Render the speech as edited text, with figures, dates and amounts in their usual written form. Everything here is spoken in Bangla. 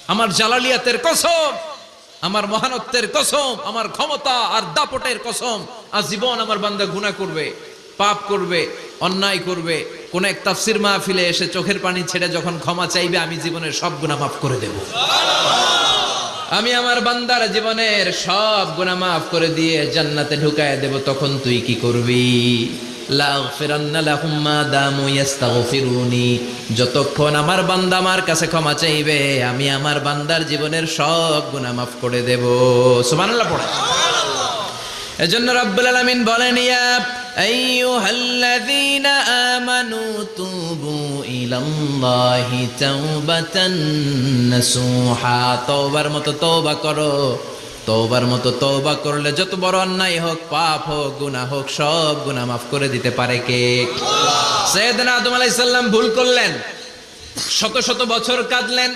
আমার জালালিয়াতের কসম, আমার মহানত্বের কসম, আমার ক্ষমতা আর দাপটের কসম, আজীবন আমার বান্দা গুনাহ করবে, পাপ করবে, অন্যায় করবে, কোন এক তাফসীর মাহফিলে এসে চোখের পানি ছেড়ে যখন ক্ষমা চাইবে, আমি জীবনের সব গুনাহ মাফ করে দেব। আমি আমার বান্দার জীবনের সব গুনাহ মাফ করে দিয়ে জান্নাতে ঢুকায় দেব। তখন তুই কি করবি? লাগফিরান্না লাহুম মা দামু ইস্তাগফিরুনি। যতক্ষণ আমার বান্দা আমার কাছে ক্ষমা চাইবে, আমি আমার বান্দার জীবনের সব গুনাহ মাফ করে দেব। সুবহানাল্লাহ পড়ে। এজন্য রব্বুল আলামিন বলেন, ইয়া আইয়ুহাল্লাযীনা আমানু তুবু ইলাল্লাহি তাওবাতান নাসুহা। তওবার মতো তওবা করো। তওবার মতো তওবা করলে যত বড় অন্যায় হোক, পাপ হোক, গুনাহ হোক, সব গুনাহ মাফ করে দিতে পারে কে? আল্লাহ। সাইয়েদনা আদম আলাইহিস সালাম ভুল করলেন, শত শত বছর কাঁদলেন,